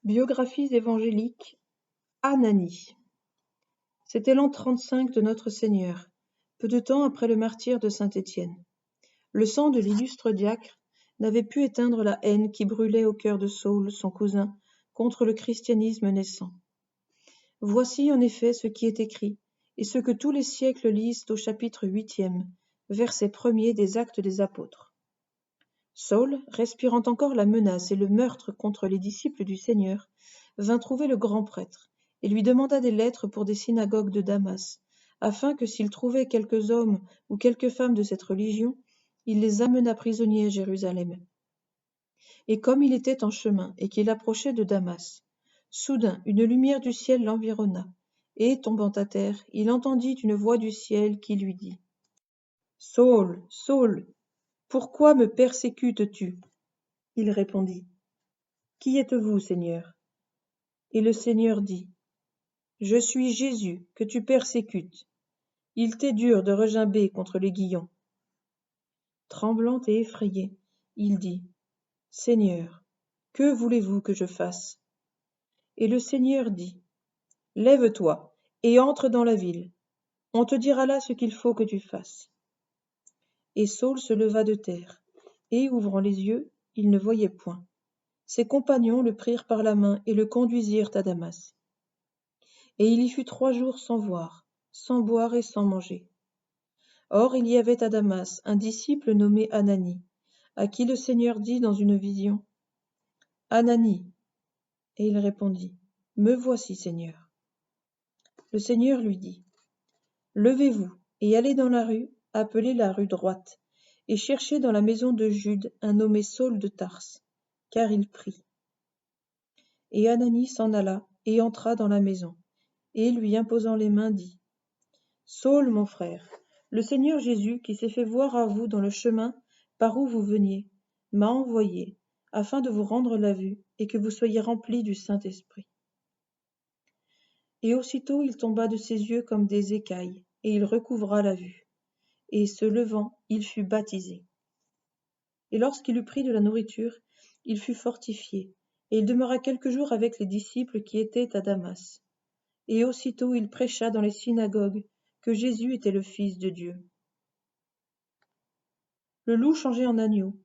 Biographies évangéliques. Ananie. C'était l'an 35 de notre Seigneur, peu de temps après le martyre de saint Étienne. Le sang de l'illustre diacre n'avait pu éteindre la haine qui brûlait au cœur de Saül, son cousin, contre le christianisme naissant. Voici en effet ce qui est écrit, et ce que tous les siècles lisent au chapitre 8e, verset 1er des Actes des Apôtres. Saül, respirant encore la menace et le meurtre contre les disciples du Seigneur, vint trouver le grand prêtre, et lui demanda des lettres pour des synagogues de Damas, afin que s'il trouvait quelques hommes ou quelques femmes de cette religion, il les amenât prisonniers à Jérusalem. Et comme il était en chemin et qu'il approchait de Damas, soudain une lumière du ciel l'environna, et, tombant à terre, il entendit une voix du ciel qui lui dit : « Saül, Saül, pourquoi me persécutes-tu ? » Il répondit : « Qui êtes-vous, Seigneur ? » Et le Seigneur dit : « Je suis Jésus, que tu persécutes. Il t'est dur de regimber contre l'aiguillon. » Tremblant et effrayé, il dit : « Seigneur, que voulez-vous que je fasse ? » Et le Seigneur dit : « Lève-toi et entre dans la ville. On te dira là ce qu'il faut que tu fasses. » Et Saül se leva de terre, et, ouvrant les yeux, il ne voyait point. Ses compagnons le prirent par la main et le conduisirent à Damas. Et il y fut 3 jours sans voir, sans boire et sans manger. Or il y avait à Damas un disciple nommé Ananie, à qui le Seigneur dit dans une vision : « Ananie !» Et il répondit : « Me voici, Seigneur. » Le Seigneur lui dit : « Levez-vous et allez dans la rue, appelée la rue droite, et cherchez dans la maison de Jude un nommé Saül de Tarse, car il prie. » Et Ananie s'en alla et entra dans la maison, et lui imposant les mains dit : « Saül, mon frère, le Seigneur Jésus, qui s'est fait voir à vous dans le chemin par où vous veniez, m'a envoyé, afin de vous rendre la vue, et que vous soyez remplis du Saint-Esprit. » Et aussitôt il tomba de ses yeux comme des écailles, et il recouvra la vue. Et se levant, il fut baptisé. Et lorsqu'il eut pris de la nourriture, il fut fortifié, et il demeura quelques jours avec les disciples qui étaient à Damas. Et aussitôt il prêcha dans les synagogues que Jésus était le Fils de Dieu. Le loup changé en agneau,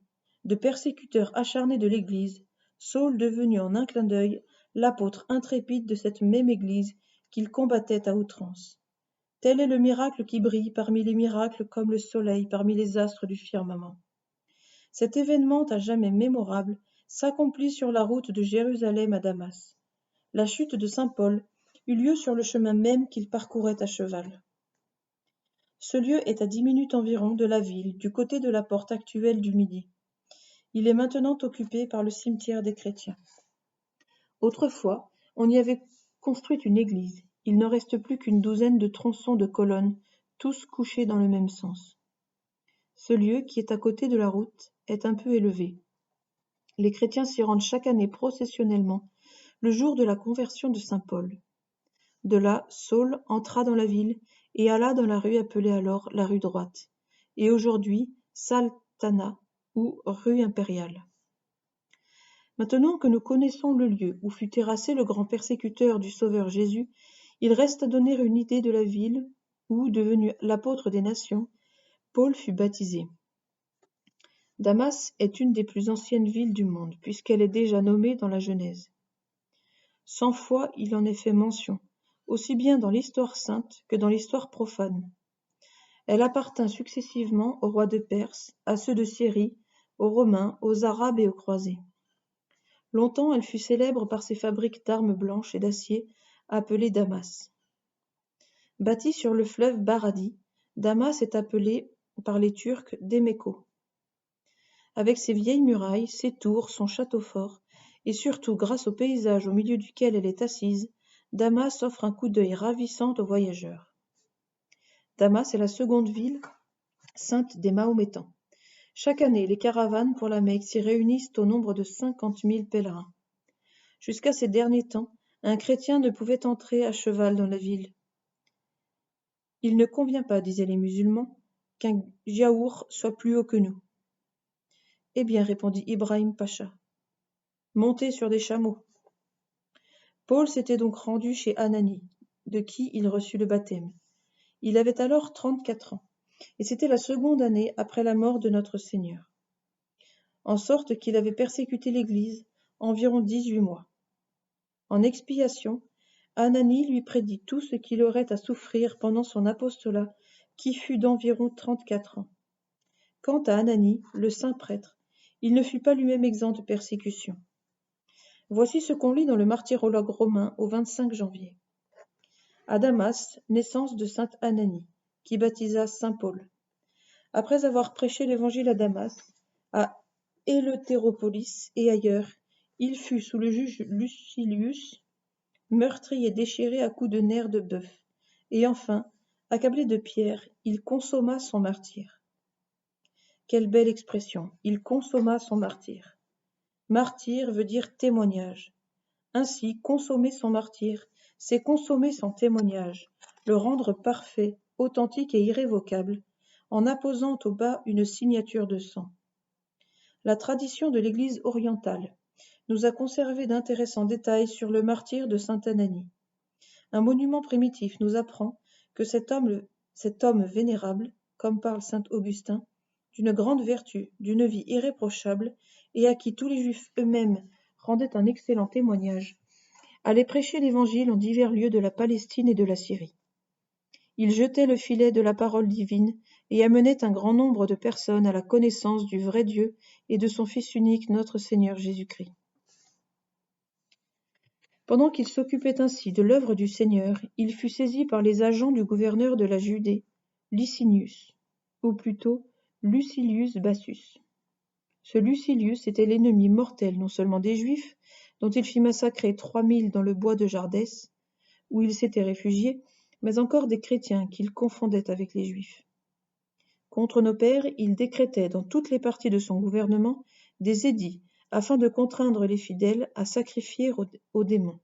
de persécuteur acharné de l'Église, Saül devenu en un clin d'œil l'apôtre intrépide de cette même Église qu'il combattait à outrance. Tel est le miracle qui brille parmi les miracles comme le soleil parmi les astres du firmament. Cet événement à jamais mémorable s'accomplit sur la route de Jérusalem à Damas. La chute de saint Paul eut lieu sur le chemin même qu'il parcourait à cheval. Ce lieu est à 10 minutes environ de la ville, du côté de la porte actuelle du Midi. Il est maintenant occupé par le cimetière des chrétiens. Autrefois, on y avait construit une église. Il n'en reste plus qu'une douzaine de tronçons de colonnes, tous couchés dans le même sens. Ce lieu, qui est à côté de la route, est un peu élevé. Les chrétiens s'y rendent chaque année processionnellement, le jour de la conversion de saint Paul. De là, Saül entra dans la ville et alla dans la rue appelée alors la rue droite, et aujourd'hui Saltana ou rue impériale. Maintenant que nous connaissons le lieu où fut terrassé le grand persécuteur du Sauveur Jésus, il reste à donner une idée de la ville où, devenu l'apôtre des nations, Paul fut baptisé. Damas est une des plus anciennes villes du monde, puisqu'elle est déjà nommée dans la Genèse. 100 fois il en est fait mention, aussi bien dans l'histoire sainte que dans l'histoire profane. Elle appartint successivement aux rois de Perse, à ceux de Syrie, aux Romains, aux Arabes et aux croisés. Longtemps elle fut célèbre par ses fabriques d'armes blanches et d'acier, appelées Damas. Bâtie sur le fleuve Baradi, Damas est appelée par les Turcs Demeko. Avec ses vieilles murailles, ses tours, son château fort, et surtout grâce au paysage au milieu duquel elle est assise, Damas offre un coup d'œil ravissant aux voyageurs. Damas est la seconde ville sainte des Mahométans. Chaque année, les caravanes pour la Mecque s'y réunissent au nombre de 50 000 pèlerins. Jusqu'à ces derniers temps, un chrétien ne pouvait entrer à cheval dans la ville. Il ne convient pas, disaient les musulmans, qu'un giaour soit plus haut que nous. Eh bien, répondit Ibrahim Pacha, montez sur des chameaux. Paul s'était donc rendu chez Ananie, de qui il reçut le baptême. Il avait alors 34 ans, et c'était la seconde année après la mort de notre Seigneur. En sorte qu'il avait persécuté l'Église environ 18 mois. En expiation, Ananie lui prédit tout ce qu'il aurait à souffrir pendant son apostolat, qui fut d'environ 34 ans. Quant à Ananie, le saint prêtre, il ne fut pas lui-même exempt de persécution. Voici ce qu'on lit dans le martyrologe romain au 25 janvier. À Damas, naissance de sainte Ananie, qui baptisa saint Paul. Après avoir prêché l'évangile à Damas, à Éleutéropolis et ailleurs, il fut sous le juge Lucilius meurtri et déchiré à coups de nerfs de bœuf, et enfin, accablé de pierres, il consomma son martyre. Quelle belle expression, il consomma son martyre. Martyr veut dire témoignage. Ainsi, consommer son martyre, c'est consommer son témoignage, le rendre parfait, authentique et irrévocable, en apposant au bas une signature de sang. La tradition de l'Église orientale nous a conservé d'intéressants détails sur le martyre de sainte Ananie. Un monument primitif nous apprend que cet homme vénérable, comme parle saint Augustin, d'une grande vertu, d'une vie irréprochable, et à qui tous les Juifs eux-mêmes rendaient un excellent témoignage, allait prêcher l'Évangile en divers lieux de la Palestine et de la Syrie. Il jetait le filet de la parole divine et amenait un grand nombre de personnes à la connaissance du vrai Dieu et de son Fils unique, notre Seigneur Jésus-Christ. Pendant qu'il s'occupait ainsi de l'œuvre du Seigneur, il fut saisi par les agents du gouverneur de la Judée, Licinius, ou plutôt Lucilius Bassus. Ce Lucilius était l'ennemi mortel non seulement des Juifs, dont il fit massacrer 3000 dans le bois de Jardès, où il s'était réfugié, mais encore des chrétiens qu'il confondait avec les Juifs. Contre nos pères, il décrétait dans toutes les parties de son gouvernement des édits afin de contraindre les fidèles à sacrifier aux démons,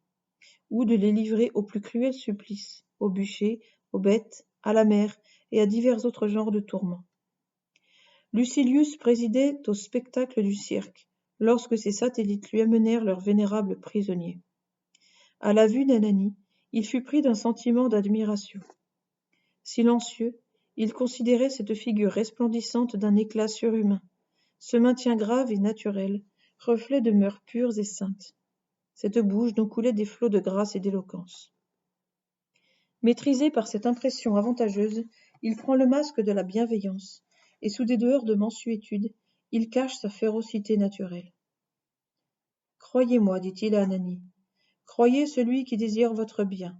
ou de les livrer aux plus cruels supplices, aux bûchers, aux bêtes, à la mer et à divers autres genres de tourments. Lucilius présidait au spectacle du cirque, lorsque ses satellites lui amenèrent leurs vénérables prisonniers. À la vue d'Ananie, il fut pris d'un sentiment d'admiration. Silencieux, il considérait cette figure resplendissante d'un éclat surhumain, ce maintien grave et naturel, reflet de mœurs pures et saintes, cette bouche dont coulaient des flots de grâce et d'éloquence. Maîtrisé par cette impression avantageuse, il prend le masque de la bienveillance, et sous des dehors de mansuétude, il cache sa férocité naturelle. « Croyez-moi, dit-il à Ananie, croyez celui qui désire votre bien.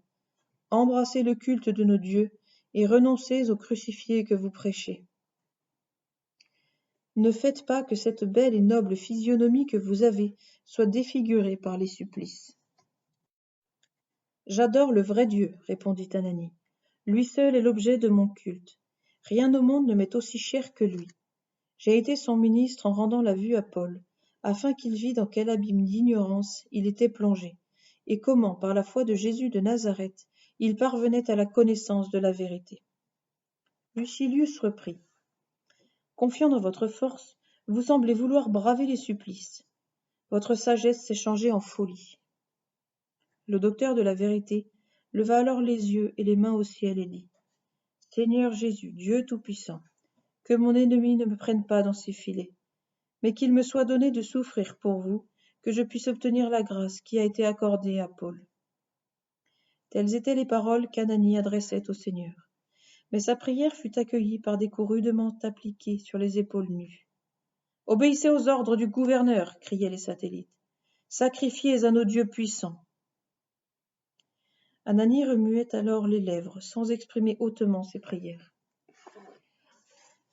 Embrassez le culte de nos dieux et renoncez au crucifié que vous prêchez. Ne faites pas que cette belle et noble physionomie que vous avez soit défigurée par les supplices. » « J'adore le vrai Dieu, répondit Ananie. Lui seul est l'objet de mon culte. Rien au monde ne m'est aussi cher que lui. J'ai été son ministre en rendant la vue à Paul, afin qu'il vît dans quel abîme d'ignorance il était plongé, et comment, par la foi de Jésus de Nazareth, il parvenait à la connaissance de la vérité. Lucilius reprit. Confiant dans votre force, vous semblez vouloir braver les supplices. Votre sagesse s'est changée en folie. Le docteur de la vérité leva alors les yeux et les mains au ciel et dit : Seigneur Jésus, Dieu Tout-Puissant, que mon ennemi ne me prenne pas dans ses filets, mais qu'il me soit donné de souffrir pour vous, que je puisse obtenir la grâce qui a été accordée à Paul. Telles étaient les paroles qu'Ananie adressait au Seigneur. Mais sa prière fut accueillie par des coups rudement appliqués sur les épaules nues. « Obéissez aux ordres du gouverneur » criaient les satellites. « Sacrifiez à nos dieux puissants » Ananie remuait alors les lèvres, sans exprimer hautement ses prières.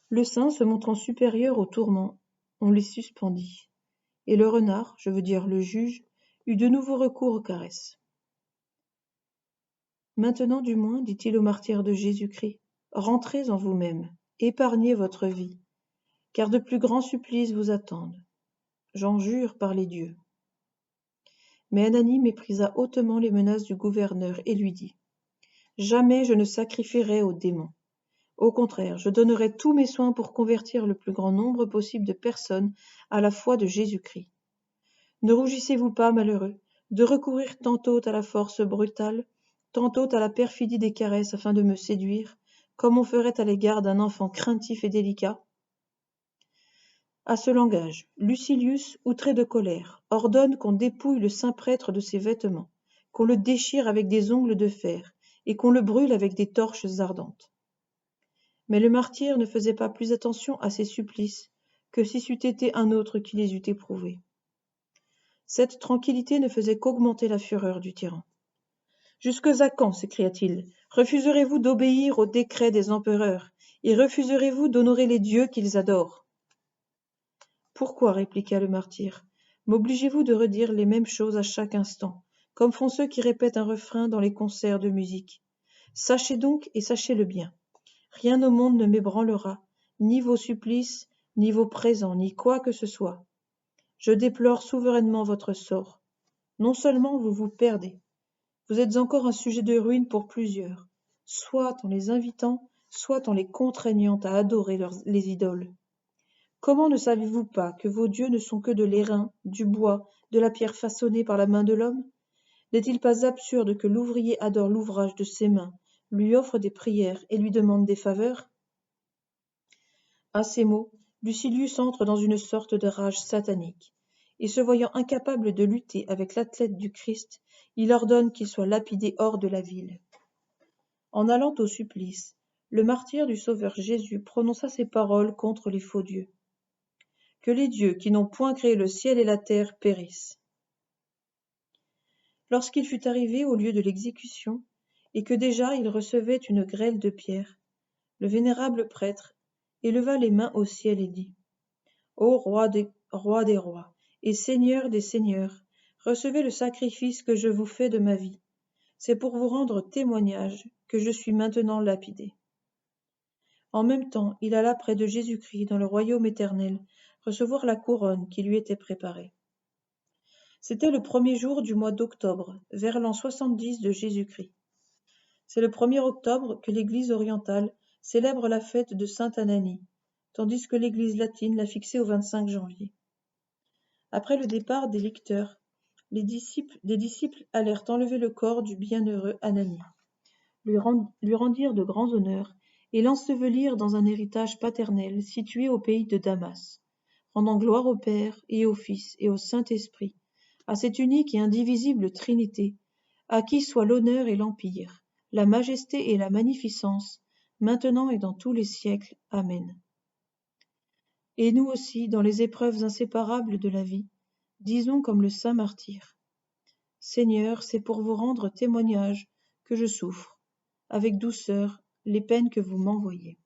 Le saint, se montrant supérieur aux tourments, on les suspendit, et le renard, je veux dire le juge, eut de nouveau recours aux caresses. Maintenant du moins, dit-il au martyr de Jésus-Christ, rentrez en vous-même, épargnez votre vie, car de plus grands supplices vous attendent. J'en jure par les dieux. Mais Ananie méprisa hautement les menaces du gouverneur et lui dit : Jamais je ne sacrifierai aux démons. Au contraire, je donnerai tous mes soins pour convertir le plus grand nombre possible de personnes à la foi de Jésus-Christ. Ne rougissez-vous pas, malheureux, de recourir tantôt à la force brutale, tantôt à la perfidie des caresses afin de me séduire, comme on ferait à l'égard d'un enfant craintif et délicat? À ce langage, Lucilius, outré de colère, ordonne qu'on dépouille le saint prêtre de ses vêtements, qu'on le déchire avec des ongles de fer, et qu'on le brûle avec des torches ardentes. Mais le martyr ne faisait pas plus attention à ses supplices que si c'eût été un autre qui les eût éprouvés. Cette tranquillité ne faisait qu'augmenter la fureur du tyran. « Jusque à quand, s'écria-t-il, refuserez-vous d'obéir aux décrets des empereurs, et refuserez-vous d'honorer les dieux qu'ils adorent ?» Pourquoi, répliqua le martyr, m'obligez-vous de redire les mêmes choses à chaque instant, comme font ceux qui répètent un refrain dans les concerts de musique? Sachez donc, et sachez-le bien, rien au monde ne m'ébranlera, ni vos supplices, ni vos présents, ni quoi que ce soit. Je déplore souverainement votre sort. Non seulement vous vous perdez, vous êtes encore un sujet de ruine pour plusieurs, soit en les invitant, soit en les contraignant à adorer les idoles. Comment ne savez-vous pas que vos dieux ne sont que de l'airain, du bois, de la pierre façonnée par la main de l'homme? N'est-il pas absurde que l'ouvrier adore l'ouvrage de ses mains, lui offre des prières et lui demande des faveurs? À ces mots, Lucilius entre dans une sorte de rage satanique, et se voyant incapable de lutter avec l'athlète du Christ, il ordonne qu'il soit lapidé hors de la ville. En allant au supplice, le martyr du Sauveur Jésus prononça ces paroles contre les faux dieux. Que les dieux qui n'ont point créé le ciel et la terre périssent. Lorsqu'il fut arrivé au lieu de l'exécution, et que déjà il recevait une grêle de pierres, le vénérable prêtre éleva les mains au ciel et dit: Ô roi des rois et seigneur des seigneurs, recevez le sacrifice que je vous fais de ma vie. C'est pour vous rendre témoignage que je suis maintenant lapidé. En même temps, il alla près de Jésus-Christ dans le royaume éternel, recevoir la couronne qui lui était préparée. C'était le 1er jour du mois d'octobre, vers l'an 70 de Jésus-Christ. C'est le 1er octobre que l'Église orientale célèbre la fête de Sainte Ananie, tandis que l'Église latine l'a fixée au 25 janvier. Après le départ des licteurs, des disciples allèrent enlever le corps du bienheureux Ananie, lui rendirent de grands honneurs et l'ensevelirent dans un héritage paternel situé au pays de Damas, rendant gloire au Père et au Fils et au Saint-Esprit, à cette unique et indivisible Trinité, à qui soit l'honneur et l'empire, la majesté et la magnificence, maintenant et dans tous les siècles. Amen. Et nous aussi, dans les épreuves inséparables de la vie, disons comme le saint martyr: Seigneur, c'est pour vous rendre témoignage que je souffre, avec douceur, les peines que vous m'envoyez.